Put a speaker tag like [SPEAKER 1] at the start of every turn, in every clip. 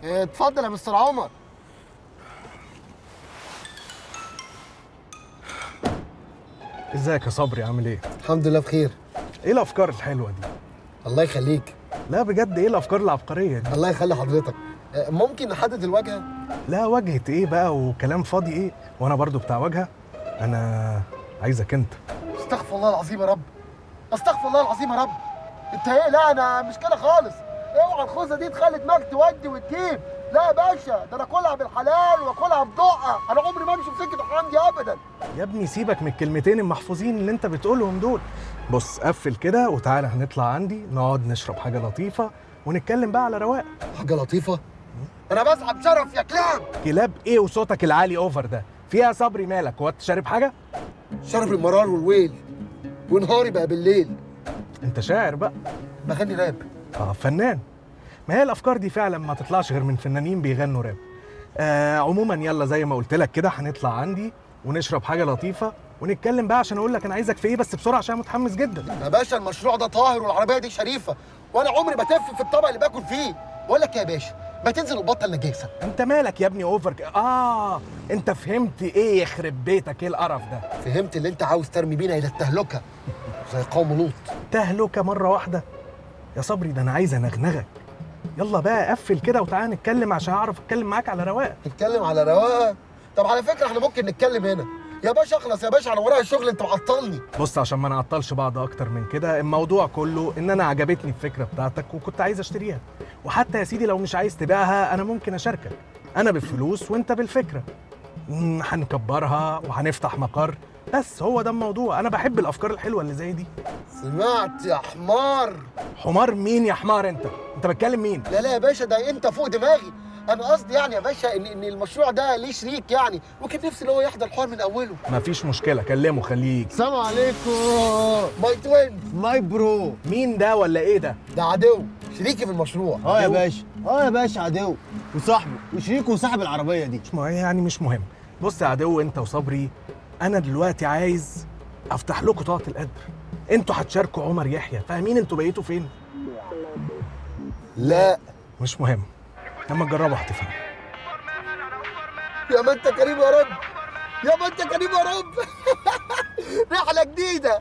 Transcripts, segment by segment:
[SPEAKER 1] اتفضل يا مستر عمر.
[SPEAKER 2] ازيك يا صبري، عامل ايه؟
[SPEAKER 1] الحمد لله بخير.
[SPEAKER 2] ايه الافكار الحلوه دي؟
[SPEAKER 1] الله يخليك.
[SPEAKER 2] لا بجد، ايه الافكار العبقريه دي؟
[SPEAKER 1] الله يخلي حضرتك. ممكن نحدد الواجهه؟
[SPEAKER 2] لا واجهة ايه بقى وكلام فاضي ايه، وانا برضو بتاع واجهه. انا عايزك انت.
[SPEAKER 1] استغفر الله العظيم يا رب، استغفر الله العظيم يا رب. انت ايه؟ لا انا مش كده خالص. اوعى الخوذه دي تخلي دماغك تودي وتجيب. لا يا باشا، ده انا اكلها بالحلال واكلها بدقه. انا عمري ما امشي في سكه الحرام دي ابدا.
[SPEAKER 2] يا ابني سيبك من الكلمتين المحفوظين اللي انت بتقولهم دول. بص قفل كده وتعالى هنطلع عندي نقعد نشرب حاجه لطيفه ونتكلم بقى على رواق.
[SPEAKER 1] حاجه لطيفه؟ انا بسعى بشرف يا كلاب.
[SPEAKER 2] كلاب ايه وصوتك العالي اوفر ده؟ فيها صبري مالك؟ هو انت شارب حاجه؟
[SPEAKER 1] شرف المرار والويل، ونهاري بقى بالليل.
[SPEAKER 2] انت شاعر بقى؟
[SPEAKER 1] بغني راب.
[SPEAKER 2] فنان. ما هي الافكار دي فعلا ما تطلعش غير من فنانين بيغنوا راب. عموما يلا زي ما قلت لك كده هنطلع عندي ونشرب حاجه لطيفه ونتكلم بقى، عشان اقول لك انا عايزك في ايه، بس بسرعه عشان متحمس جدا.
[SPEAKER 1] يا باشا المشروع ده طاهر والعربيه دي شريفه، وانا عمري بتف في الطبق اللي باكل فيه. بقول لك يا باشا، ما تنزل وتبطل نجاسه.
[SPEAKER 2] انت مالك يا ابني اوفر انت فهمت ايه؟ يخرب بيتك، ايه القرف ده؟
[SPEAKER 1] فهمت اللي انت عاوز ترمي بينا الى التهلكه زي قوم لوط.
[SPEAKER 2] تهلكه مره واحده يا صبري؟ ده انا عايز انغنغك. يلا بقى قفل كده وتعالى نتكلم عشان اعرف اتكلم معاك على رواق.
[SPEAKER 1] نتكلم على رواق؟ طب على فكره احنا ممكن نتكلم هنا. يا باشا اخلص يا باشا، على ورايا الشغل، انت معطلني.
[SPEAKER 2] بص عشان ما نعطلش بعض اكتر من كده، الموضوع كله ان انا عجبتني الفكره بتاعتك وكنت عايز اشتريها، وحتى يا سيدي لو مش عايز تبيعها انا ممكن اشاركك، انا بالفلوس وانت بالفكره. هنكبرها وهنفتح مقر، بس هو ده الموضوع. انا بحب الافكار الحلوه اللي زي دي.
[SPEAKER 1] سمعت يا حمار؟
[SPEAKER 2] حمار مين يا حمار؟ انت بتكلم مين؟
[SPEAKER 1] لا لا يا باشا، ده انت فوق دماغي. انا قصدي يعني يا باشا ان المشروع ده ليه شريك يعني، وكان نفسي اللي هو يحضر الحوار من اوله.
[SPEAKER 2] مفيش مشكله، كلمه خليه يجي.
[SPEAKER 3] السلام عليكم.
[SPEAKER 1] ماي توين.
[SPEAKER 3] ماي برو.
[SPEAKER 2] مين ده ولا ايه ده؟
[SPEAKER 1] ده عدو شريكي في المشروع.
[SPEAKER 3] يا باشا، يا باشا، عدو وصاحبه وشريكه وصاحب العربيه دي.
[SPEAKER 2] يعني مش مهم. بص يا عدو انت وصبري، انا دلوقتي عايز افتح لكم طاقه القدر. انتوا هتشاركوا عمر يحيى، فاهمين انتوا بقيتوا فين؟
[SPEAKER 1] لا
[SPEAKER 2] مش مهم، لما تجربوا هتفهموا.
[SPEAKER 1] يا ما انت كريم يا رب، يا ما انت كريم يا رب. رحله جديده.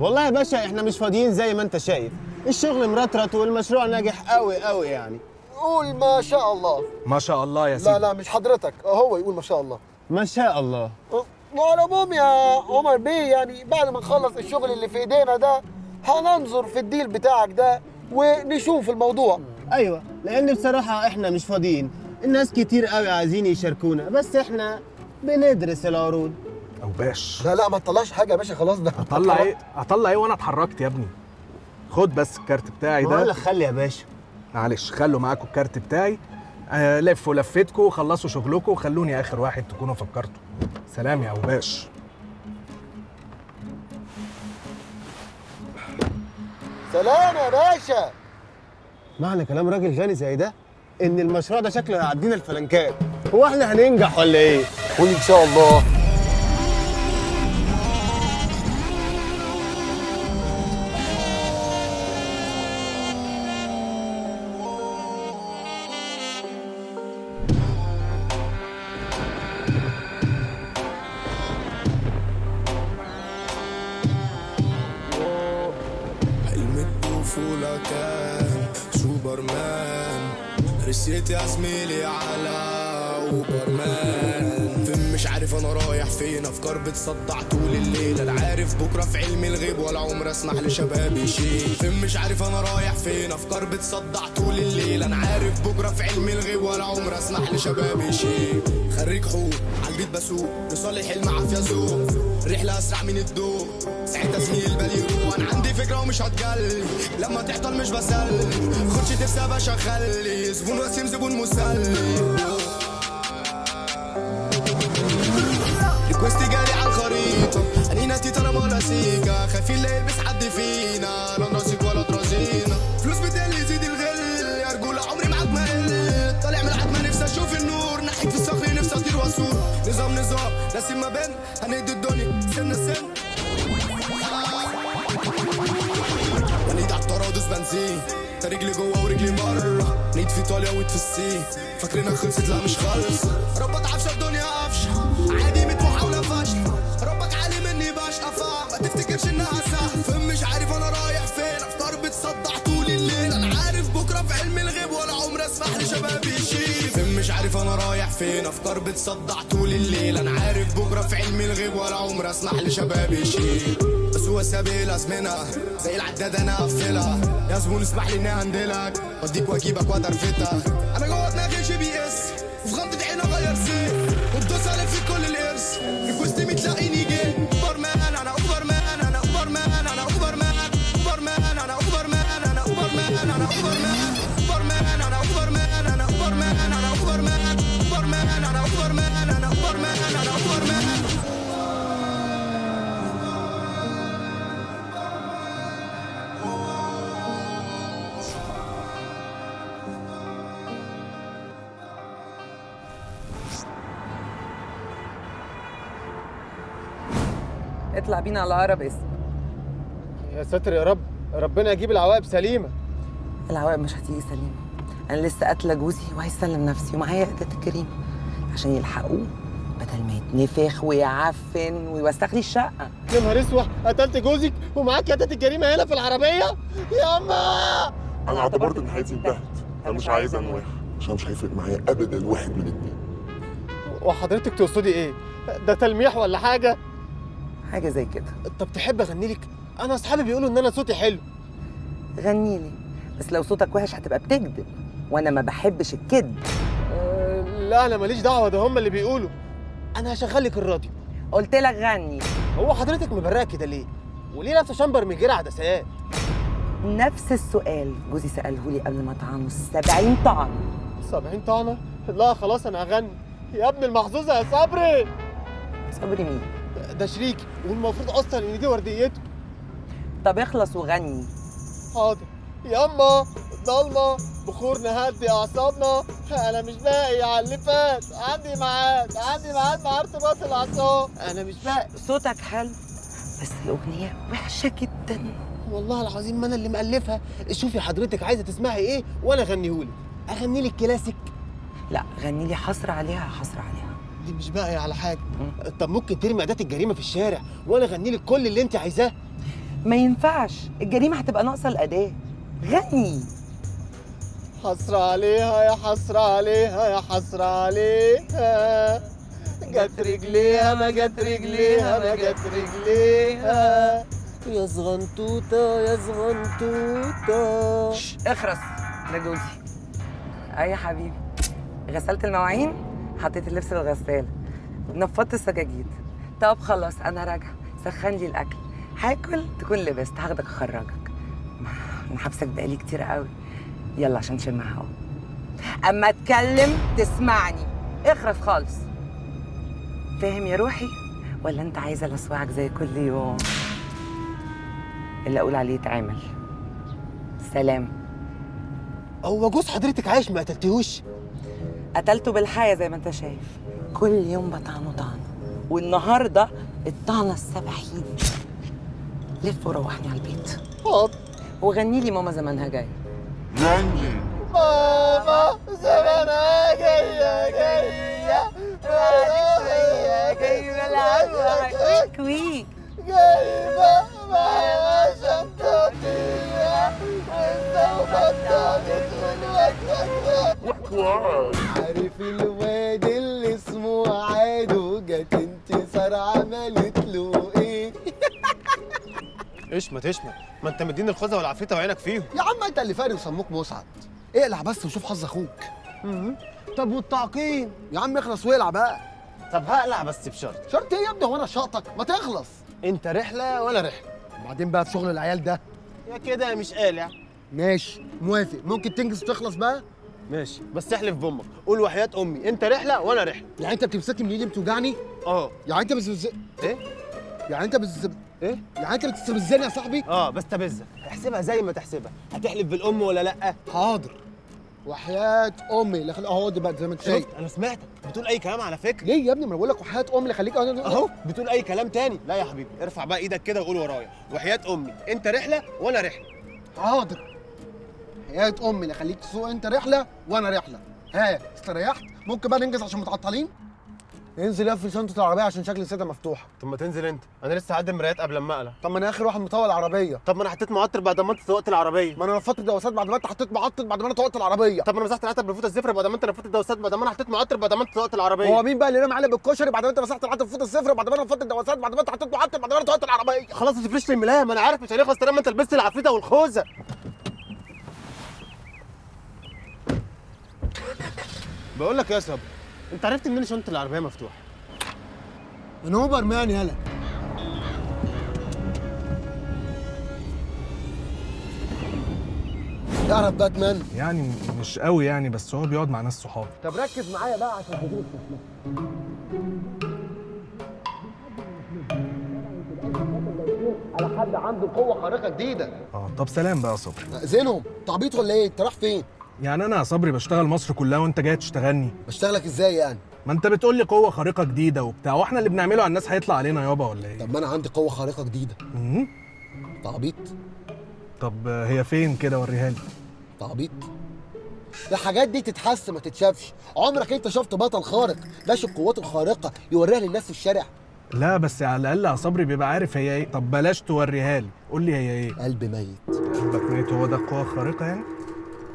[SPEAKER 3] والله يا باشا احنا مش فاضيين زي ما انت شايف، الشغل مرطرط والمشروع ناجح قوي قوي يعني.
[SPEAKER 1] قول ما شاء الله.
[SPEAKER 2] ما شاء الله يا سيدي.
[SPEAKER 1] لا لا مش حضرتك، هو يقول ما شاء الله.
[SPEAKER 3] ما شاء الله.
[SPEAKER 1] وعلى العموم يا عمر بيه، يعني بعد ما نخلص الشغل اللي في ايدينا ده هننظر في الديل بتاعك ده ونشوف الموضوع.
[SPEAKER 3] ايوه، لان بصراحه احنا مش فاضيين، الناس كتير قوي عايزين يشاركونا، بس احنا بندرس العروض.
[SPEAKER 2] او باش.
[SPEAKER 1] لا لا ما تطلعش حاجه يا باشا، خلاص ده
[SPEAKER 2] اطلع ايه وانا اتحركت يا ابني؟ خد بس الكارت بتاعي ده.
[SPEAKER 3] بقول لك خلي يا باشا.
[SPEAKER 2] معلش خلوا معاكم الكارت بتاعي. لفوا لفتكم، خلصوا شغلكم وخلوني اخر واحد تكونوا فكرتوا. سلام يا اوباش.
[SPEAKER 1] سلام يا باشا.
[SPEAKER 3] معنى كلام راجل غني زي ده ان المشروع ده شكله هيعدينا الفلنكات. هو احنا هننجح ولا ايه؟
[SPEAKER 1] قول ان شاء الله.
[SPEAKER 4] كان سوبرمان، رسيت يا زميلي على اوبرمان. فين مش عارف انا رايح فين، افكار بتصدع طول الليل. انا عارف بكره في علم الغيب ولا عمر اسمح لشبابي شيء. فين مش عارف انا رايح فين، افكار بتصدع طول الليل. انا عارف بكره في علم الغيب ولا عمر اسمح لشبابي شيء. خريج حقوق عالبيت بسوق لصالح المعافيه ذوق، رحله اسرع من الضوء ساعتها زميل بالي يروح. انا عندي فكره ومش هتجلي، لما تعطل مش بسلي. خدش تفسي يا باشا، خلي زبون وسيم زبون مسلي. ريكوستي جالي على الخريطه، انينا تيتا ولا سيكا. خايفين لا يلبس حد فينا، لا نراسيك ولا ترازينا. فلوس بتقل يزيد الغل، يا رجوله عمري معاك ما قل. طالع من العتمه نفسي اشوف النور، ناحيه في الصخر نفسي اطير واسور. نظام ناسين ما بين، هندي الدنيا سن سن. ونيد على الطرادس بنزين، انت رجلي جوه ورجلي بره، نيت في ايطاليا ويت في الصين، فاكرينها خلصت لا مش خالص. ربك عفشه الدنيا قفشه، عادي 100 محاوله فشل، ربك عالي مني بشقى فاهم، ما تفتكرش انها سهل. فين مش عارف انا رايح فين، افكار بتصدع طول الليل، انا عارف بكره في علم الغيب ولا عمري اسمح لشبابي يشيل. فين مش عارف انا رايح فين، افكار بتصدع طول الليل، انا عارف بكره في علم الغيب ولا عمري اسمح لشبابي يشيل. بس هو سابق الازمنه زي العداد انا اقفلها، يا زبون اسمح لي اني اهندلك واديك واجيبك وادرفتك. انا جوه دماغي جي بي اس وفي غمضة عين اغير سيف وبدوس على في كل الارث، ريكوست تلاقيني جاي اوبر مان، انا اوبر مان، انا اوبر مان، انا اوبر مان، اوبر مان، انا اوبر مان، انا اوبر مان، انا اوبر مان، اوبر مان، انا اوبر مان، انا اوبر مان، انا اوبر مان، اوبر مان، انا اوبر مان، انا اوبر مان، انا اوبر مان.
[SPEAKER 5] اطلع بينا على اقرب اسم.
[SPEAKER 3] يا ساتر يا رب، ربنا يجيب العواقب سليمه.
[SPEAKER 5] العواقب مش هتيجي سليمه، انا لسه قاتله جوزي وهيسلم نفسي ومعايا اداه الجريمه عشان يلحقوه بدل ما يتنفخ ويعفن ويوسخ لي الشقه.
[SPEAKER 3] يا نهار اسود، قتلت جوزك ومعاك اداه الجريمه هنا في العربيه؟ يا اما
[SPEAKER 6] انا اعتبرت ان حياتي انتهت، انا مش عايز انوح عشان مش هيفرق معايا ابدا واحد من اتنين.
[SPEAKER 3] وحضرتك تقصدي ايه؟ ده تلميح ولا حاجه؟
[SPEAKER 5] حاجه زي كده.
[SPEAKER 3] طب تحب اغني لك؟ انا اصحابي بيقولوا ان انا صوتي حلو.
[SPEAKER 5] غني لي، بس لو صوتك وحش هتبقى بتكذب وانا ما بحبش الكذب.
[SPEAKER 3] لا انا ماليش دعوه، ده هم اللي بيقولوا. انا هشغل لك الراديو.
[SPEAKER 5] قلت لك غني.
[SPEAKER 3] هو حضرتك مبرقه كده ليه؟ وليه لابسه شامبر من غير عدسات؟
[SPEAKER 5] نفس السؤال جوزي ساله لي قبل ما طعنه 70 طعن.
[SPEAKER 3] 70 طعنه؟ لا خلاص انا هغني. يا ابن المحظوظه يا صبري.
[SPEAKER 5] صبري مين؟
[SPEAKER 3] ده شريكي والمفروض اصلا ان دي ورديته.
[SPEAKER 5] طب اخلص وغني.
[SPEAKER 3] حاضر. ياما ضلمه بخور نهدي اعصابنا، انا مش باقي على اللي فات، عندي ميعاد مع ارتباط الاعصاب، انا مش باقي.
[SPEAKER 5] صوتك حلو بس الاغنيه وحشه جدا.
[SPEAKER 3] والله العظيم ما انا اللي مألفها. شوفي حضرتك عايزه تسمعي ايه وانا اغنيهولك. اغني لك كلاسيك؟
[SPEAKER 5] لا غني لي حصر عليها حصر عليها.
[SPEAKER 3] دي مش باقي على حاجه. طب ممكن ترمي اداه الجريمه في الشارع وانا اغني لك كل اللي انت عايزاه؟
[SPEAKER 5] ما ينفعش، الجريمه هتبقى ناقصه الاداه. غني.
[SPEAKER 3] حسرة عليها يا حسرة عليها يا حسرة عليها، جت رجليها ما جت رجليها ما جت رجليها، يا صغنطوطة يا صغنطوطة.
[SPEAKER 5] اخرس، ده جوزي. اي يا حبيبي، غسلت المواعين، حطيت اللبس في الغسالة، نفضت السجاجيد. طب خلاص انا راجعة، سخن لي الاكل، هاكل تكون لبست، هاخدك اخرجك. انا حابسك بقالي كتير قوي، يلا عشان نشم هوا. اما اتكلم تسمعني، اخرس خالص. فاهم يا روحي ولا انت عايزه لسواعك زي كل يوم؟ اللي اقول عليه يتعمل. سلام.
[SPEAKER 3] هو جوز حضرتك عايش ما قتلتيهوش؟
[SPEAKER 5] قتلته بالحياة زي ما انت شايف، كل يوم بطعنه طعنه، والنهارده الطعنه ال70. لف وروحني على البيت.
[SPEAKER 3] حاضر.
[SPEAKER 5] وغني لي ماما زمانها جاي.
[SPEAKER 6] غني
[SPEAKER 3] ماما زمانها جاية جاية
[SPEAKER 5] جايبه العجوة كويك
[SPEAKER 3] جايبة معاها شنطة فيها والزوجة بتاعت
[SPEAKER 6] وعد.
[SPEAKER 1] عارف الواد اللي اسمه عادو، جت انتصار عملت له ايه؟
[SPEAKER 3] اشمت اشمت، ما انت مدين الخوذه والعفريته وعينك فيهم.
[SPEAKER 1] يا عم انت اللي فارق وسموك مسعد، اقلع بس وشوف حظ اخوك.
[SPEAKER 3] طب والتعقيم؟
[SPEAKER 1] يا عم اخلص والعب بقى.
[SPEAKER 3] طب هقلع بس بشرط.
[SPEAKER 1] شرط ايه يا ابني، هو انا شاطك؟ ما تخلص.
[SPEAKER 3] انت رحله وانا رحله.
[SPEAKER 1] وبعدين بقى في شغل العيال ده.
[SPEAKER 3] يا كده يا مش قالع.
[SPEAKER 1] ماشي موافق، ممكن تنجز وتخلص بقى.
[SPEAKER 3] ماشي بس احلف بامك، قول وحياه امي انت رحله وانا رحله.
[SPEAKER 1] يعني انت بتمسكني من ايدي بتوجعني؟
[SPEAKER 3] اه.
[SPEAKER 1] يعني انت
[SPEAKER 3] ايه؟
[SPEAKER 1] يعني انت
[SPEAKER 3] ايه؟
[SPEAKER 1] يعني انت بتستفزني يا صاحبي؟
[SPEAKER 3] اه بستفزك، احسبها زي ما تحسبها. هتحلف بالام ولا لا؟
[SPEAKER 1] حاضر. وحياة امي اللي خليك اهو بقى زي ما انت شايف.
[SPEAKER 3] شفت انا سمعتك بتقول اي كلام على فكره.
[SPEAKER 1] ليه يا ابني؟ ما انا بقول لك وحياة امي اللي خليك
[SPEAKER 3] اهو بتقول اي كلام تاني. لا يا حبيبي ارفع بقى ايدك كده وقول ورايا، وحياه امي انت رحله وانا رحله.
[SPEAKER 1] حاضر. وحياه امي لا خليك تسوق انت رحله وانا رحله. ها استريحت؟ ممكن بقى ننجز عشان متعطلين؟ انزل قفل شنطه العربيه عشان شكل السيده مفتوحه.
[SPEAKER 3] طب ما تنزل انت، انا لسه هعدي المرايات قبل ما اقلع.
[SPEAKER 1] طب ما انا اخر واحد مطول العربيه.
[SPEAKER 3] طب ما انا حطيت معطر بعد ما انت سوقت العربيه.
[SPEAKER 1] ما انا نفضت الدواسات بعد ما انت حطيت معطل بعد ما انا طوقت العربيه.
[SPEAKER 3] طب ما انا مسحت العتب بالفوطه الزفره بعد ما انت نفضت الدواسات بعد ما انا حطيت معطر بعد ما انت سوقت العربيه.
[SPEAKER 1] هو مين بقى اللي رمى علب الكشري بعد ما انت مسحت العطل بالفوطه الصفر بعد ما انا نفضت الدواسات بعد ما انت حطيت معطل بعد ما انا طوقت العربيه؟
[SPEAKER 3] خلاص ما تفرش لي الملايه، ما انا عارف مش هنخلص طالما انت لبست العفريته والخوذه. بقول لك يا صبري، انت عرفت منين شنطه العربيه مفتوحه؟
[SPEAKER 1] من اوبر مان يالا. تعرف باتمان؟
[SPEAKER 2] يعني مش قوي يعني، بس هو بيقعد مع ناس صحابي.
[SPEAKER 1] طب ركز معايا بقى عشان هجيلك على حد عنده قوه خارقه جديده.
[SPEAKER 2] طب سلام بقى يا صبري.
[SPEAKER 1] زينهم تعبيط ولا ايه؟ انت رايح فين؟
[SPEAKER 2] يعني انا يا صبري بشتغل مصر كلها وانت جاي تشتغلني؟
[SPEAKER 1] بشتغلك ازاي يعني؟
[SPEAKER 2] ما انت بتقول لي قوه خارقه جديده وبتاع، واحنا اللي بنعمله على الناس هيطلع علينا يابا ولا ايه؟
[SPEAKER 1] طب ما انا عندي قوه خارقه جديده. تعبيط.
[SPEAKER 2] طب هي فين كده وريها لي.
[SPEAKER 1] تعبيط. الحاجات دي تتحس ما تتشافش. عمرك انت شفت بطل خارق ماشي القوات الخارقه يوريها للناس في الشارع؟
[SPEAKER 2] لا بس على الاقل يا صبري بيبقى عارف هي ايه. طب بلاش توريها لي، قول لي هي ايه.
[SPEAKER 1] قلب ميت.
[SPEAKER 2] قلبك ميت هو ده القوه الخارقه يعني؟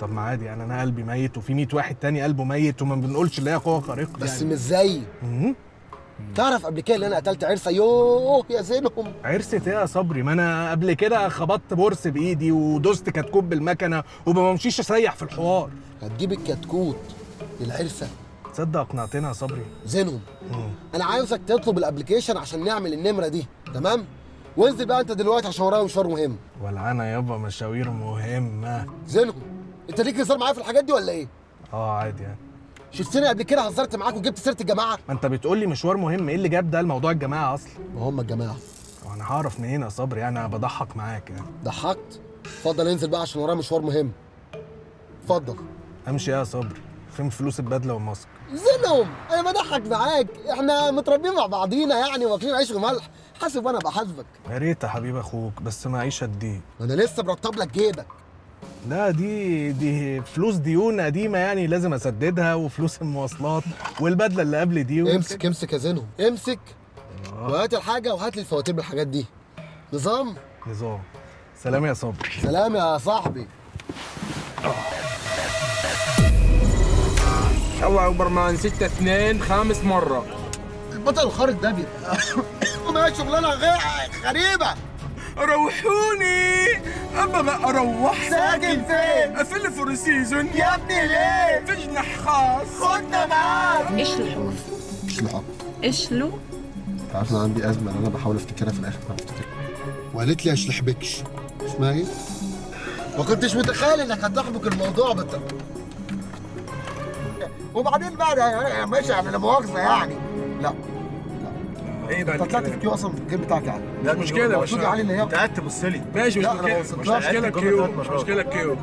[SPEAKER 2] طب ما عادي يعني، انا قلبي ميت وفي 100 واحد تاني قلبه ميت وما بنقولش اللي هي قوه خارقه
[SPEAKER 1] بس
[SPEAKER 2] يعني.
[SPEAKER 1] مش زيي. تعرف قبل كده ان انا قتلت عرسه؟ يوه يا زينهم.
[SPEAKER 2] عرسة ايه يا صبري؟ ما انا قبل كده خبطت بورس بايدي ودوست كتكوت بالمكنه وما بمشيش اسيح في الحوار.
[SPEAKER 1] هتجيب الكتكوت للعرسه؟
[SPEAKER 2] تصدق اقنعتنا يا صبري.
[SPEAKER 1] زينهم. انا عاوزك تطلب الابلكيشن عشان نعمل النمره دي، تمام؟ وانزل بقى انت دلوقتي عشان ورايا مشوار مهم.
[SPEAKER 2] ولعنا يابا مشاوير مهمه.
[SPEAKER 1] زينهم، انت ليك هزار معايا في الحاجات دي ولا ايه؟
[SPEAKER 2] عادي يعني.
[SPEAKER 1] شفتني قبل كده هزرت معاك وجبت سيره الجماعه؟
[SPEAKER 2] ما انت بتقول لي مشوار مهم، ايه اللي جاب ده الموضوع الجماعه اصلا؟
[SPEAKER 1] ما هم الجماعه.
[SPEAKER 2] وانا هعرف منين يا صبري؟ يعني انا بضحك معاك يعني.
[SPEAKER 1] ضحكت؟ اتفضل انزل بقى عشان ورايا مشوار مهم. اتفضل.
[SPEAKER 2] امشي يا صبري، فين فلوس البدله والماسك؟
[SPEAKER 1] زينهم، انا بضحك معاك، احنا متربيين مع بعضينا يعني واكلين عيش وملح، حاسب وانا بحاسبك.
[SPEAKER 2] يا ريت يا حبيب اخوك، بس معيش قد ايه؟
[SPEAKER 1] انا لسه مرتب لك جيبك.
[SPEAKER 2] لا دي فلوس ديون قديمه يعني لازم اسددها، وفلوس المواصلات والبدله اللي قبل دي
[SPEAKER 1] امسك امسك يا زينهم، امسك وهات الحاجه وهات لي الفواتير بالحاجات دي. نظام؟
[SPEAKER 2] نظام. سلام يا صبري.
[SPEAKER 1] سلام يا صاحبي.
[SPEAKER 7] الله اكبر مان 6-2 خامس مرة.
[SPEAKER 1] البطل الخارق ده ما شغلانه غريبه.
[SPEAKER 7] روحوني ابا بقى اروح.
[SPEAKER 1] ساكن فين؟
[SPEAKER 7] افل فور سيزون
[SPEAKER 1] يا ابني ليه؟
[SPEAKER 7] في جناح خاص.
[SPEAKER 1] خدنا معاك.
[SPEAKER 8] ايش الحروف؟
[SPEAKER 1] مش لحق.
[SPEAKER 8] ايش له؟
[SPEAKER 1] انت عارف انا عندي ازمه ان انا بحاول افتكرها في الاخر ما بفتكرها. وقالت لي اشلحبكش. اسمها ايه؟ ما كنتش متخيل انك هتحبك الموضوع وبعدين بقى ده ماشي يعني لا مؤاخذه يعني. لا
[SPEAKER 7] ايه بقى
[SPEAKER 1] انت طلعت في كيو اصلا في الجيم بتاعك يعني.
[SPEAKER 7] لا مش مشكلة
[SPEAKER 1] مش علي اللي هي
[SPEAKER 3] انت قاعد تبص لي.
[SPEAKER 7] ماشي مش
[SPEAKER 1] لا، أنا ما
[SPEAKER 7] مشكلة مش
[SPEAKER 1] وصلتلهاش.
[SPEAKER 7] مشكلة كيو مش مشكلة كيو.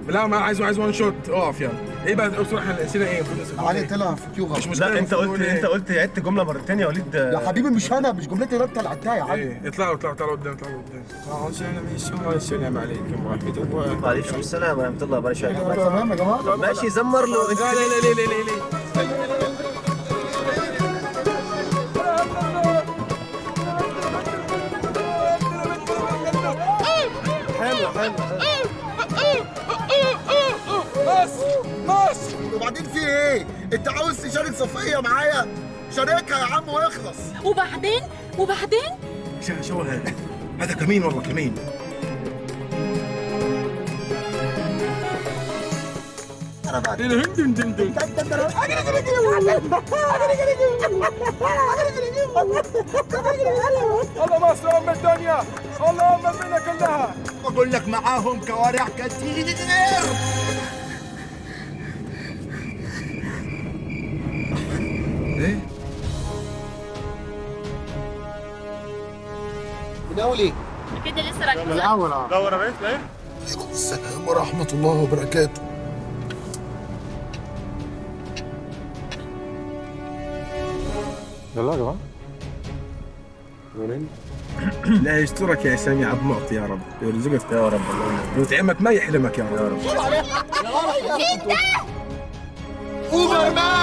[SPEAKER 7] لا ما عايز وان شوت اقف يعني. ايه بقى بصراحة نسينا ايه المفروض
[SPEAKER 1] علي طلع في كيو غلط.
[SPEAKER 7] مش مشكلة.
[SPEAKER 3] لا انت
[SPEAKER 7] المفروض
[SPEAKER 3] قلت
[SPEAKER 7] إيه؟
[SPEAKER 3] انت قلت عدت جمله مرتين يا وليد.
[SPEAKER 1] يا حبيبي مش انا، مش جملتي ده انت اللي عدتها يا علي.
[SPEAKER 7] ايه اطلعوا قدام اطلعوا قدام. السلام عليكم ورحمة الله.
[SPEAKER 3] وعليكم السلام ورحمه الله وبركاته.
[SPEAKER 1] تمام يا جماعه.
[SPEAKER 3] ماشي زمر له.
[SPEAKER 7] لا لا لا لا لا لا.
[SPEAKER 1] مصر. وبعدين في ايه؟ انت عاوز تشارك صفيه معايا؟ شاركها يا عم واخلص.
[SPEAKER 8] وبعدين
[SPEAKER 7] شو هذا كمين والله كمين. الله مصر ام الدنيا، الله ام الدنيا كلها.
[SPEAKER 1] بقول لك معاهم كوارع كتير.
[SPEAKER 7] ايه؟
[SPEAKER 1] مناولي.
[SPEAKER 8] كده لسه راجعين.
[SPEAKER 1] الاول
[SPEAKER 3] دور يا باشا. ايه؟
[SPEAKER 1] عليكم السلام ورحمه الله وبركاته.
[SPEAKER 3] يلا يا جماعه.
[SPEAKER 7] لا يسترك يا سامي عبد معطي يا رب، يرزقك يا رب الله، ويطعمك ما يحرمك يا رب.
[SPEAKER 3] اوبر مان